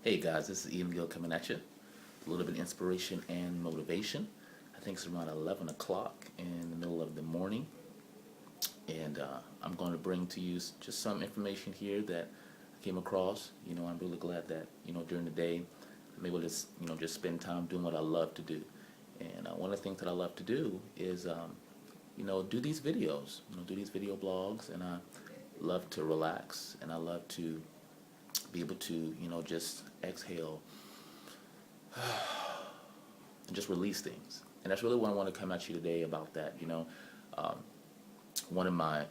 Hey guys, this is Ian Gill coming at you. A little bit of inspiration and motivation. I think it's around 11 o'clock in the middle of the morning. And I'm going to bring to you just some information here that I came across. I'm really glad that, during the day I'm able to, just spend time doing what I love to do. And one of the things that I love to do is, do these videos, do these video blogs. And I love to relax and I love to be able to, just exhale and just release things. And that's really what I want to come at you today about that. Um, one of my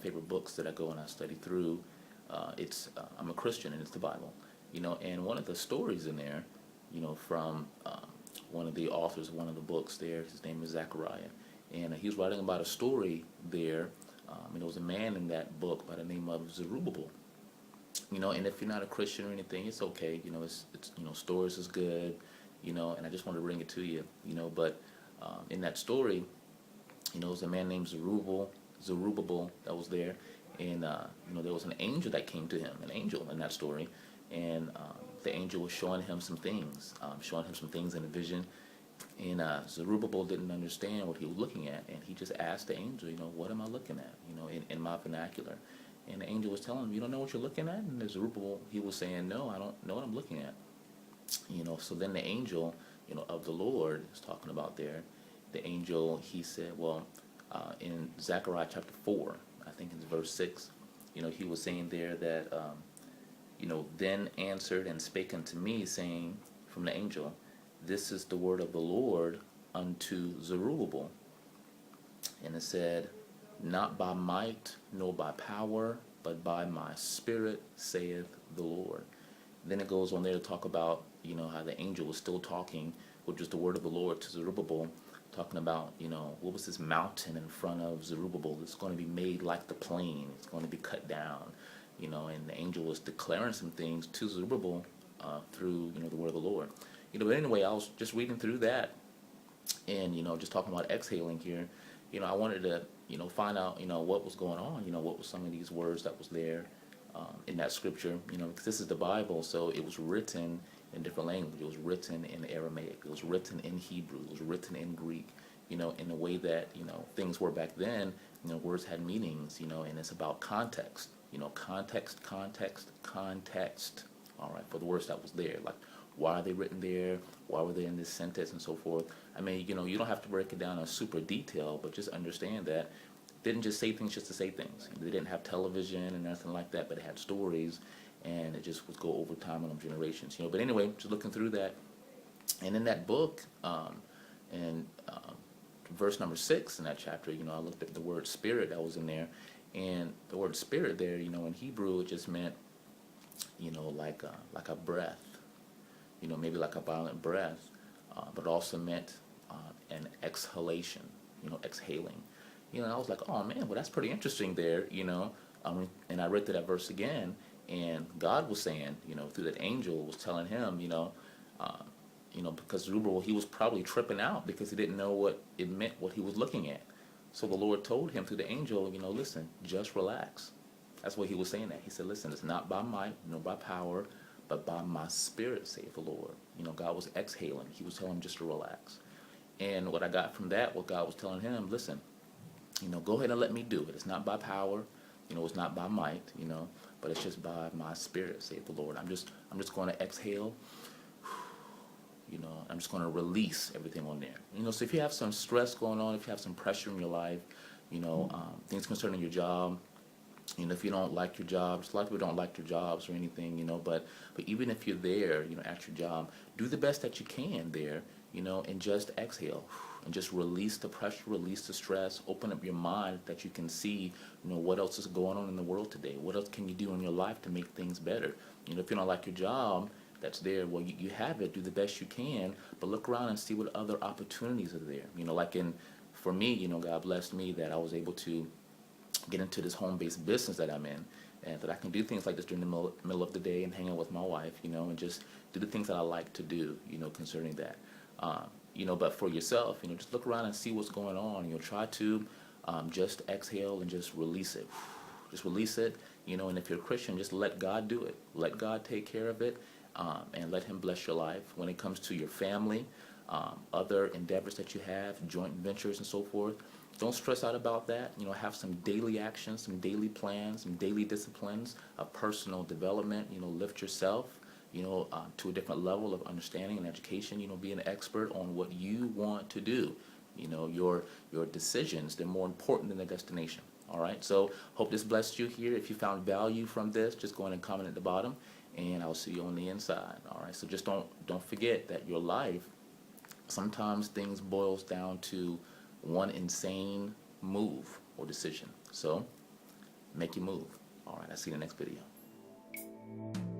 favorite books that I go and I study through. I'm a Christian and it's the Bible. And one of the stories in there, from one of the authors of one of the books there, his name is Zachariah, and he was writing about a story there. And there was a man in that book by the name of Zerubbabel. And if you're not a Christian or anything, it's okay. It's stories is good. And I just want to bring it to you. But in that story, there was a man named Zerubbabel that was there, and there was an angel that came to him, an angel in that story, and the angel was showing him some things, in a vision, and Zerubbabel didn't understand what he was looking at, and he just asked the angel, what am I looking at, in my vernacular. And the angel was telling him, you don't know what you're looking at? And Zerubbabel, he was saying, no, I don't know what I'm looking at. So then the angel, of the Lord is talking about there. The angel, he said, well, in Zechariah chapter 4, I think it's verse 6, he was saying there that, then answered and spake unto me, saying, from the angel, this is the word of the Lord unto Zerubbabel. And it said, not by might nor by power, but by my spirit, saith the Lord. Then it goes on there to talk about, how the angel was still talking, which was the word of the Lord to Zerubbabel, talking about, what was this mountain in front of Zerubbabel? It's going to be made like the plain. It's going to be cut down, and the angel was declaring some things to Zerubbabel through, the word of the Lord. But anyway, I was just reading through that and, just talking about exhaling here. I wanted to, find out, what was going on, what was some of these words that was there in that scripture, because this is the Bible, so it was written in different language. It was written in Aramaic. It was written in Hebrew. It was written in Greek, in the way that, things were back then. Words had meanings, and it's about context, context, all right, for the words that was there. Like, why are they written there? Why were they in this sentence and so forth? I mean, you don't have to break it down in super detail, but just understand that they didn't just say things just to say things. They didn't have television and nothing like that, but it had stories, and it just would go over time and generations. But anyway, just looking through that, and in that book, and verse number 6 in that chapter, I looked at the word spirit that was in there, and the word spirit there, in Hebrew, it just meant, like a breath. Maybe like a violent breath, but it also meant an exhalation, exhaling. And I was like, oh man, well that's pretty interesting there, and I read through that verse again, and God was saying, through that angel was telling him, because Zerubbabel, he was probably tripping out because he didn't know what it meant, what he was looking at. So the Lord told him through the angel, listen, just relax. That's what he was saying that. He said, listen, it's not by might, nor by power, but by my spirit, saith the Lord. God was exhaling. He was telling him just to relax. And what I got from that, what God was telling him, listen, go ahead and let me do it. It's not by power, it's not by might, but it's just by my spirit, saith the Lord. I'm just going to exhale. I'm just going to release everything on there. So if you have some stress going on, if you have some pressure in your life, things concerning your job, if you don't like your job, a lot of people don't like their jobs or anything, but even if you're there, at your job, do the best that you can there, and just exhale and just release the pressure, release the stress, open up your mind that you can see, what else is going on in the world today? What else can you do in your life to make things better? If you don't like your job that's there, well, you have it, do the best you can, but look around and see what other opportunities are there. For me, God blessed me that I was able to get into this home-based business that I'm in, and that I can do things like this during the middle of the day and hang out with my wife, and just do the things that I like to do, concerning that. But for yourself, just look around and see what's going on. Try to just exhale and just release it. Just release it, and if you're a Christian, just let God do it. Let God take care of it. and let him bless your life. When it comes to your family, other endeavors that you have, joint ventures and so forth, don't stress out about that. You know, have some daily actions, some daily plans, some daily disciplines of personal development. You know, lift yourself, to a different level of understanding and education. You know, be an expert on what you want to do. You know, your decisions, they're more important than the destination. All right, so hope this blessed you here. If you found value from this, just go ahead and comment at the bottom, and I'll see you on the inside. All right, so just don't forget that your life, sometimes things boils down to one insane move or decision. So make your move. All right, I'll see you in the next video.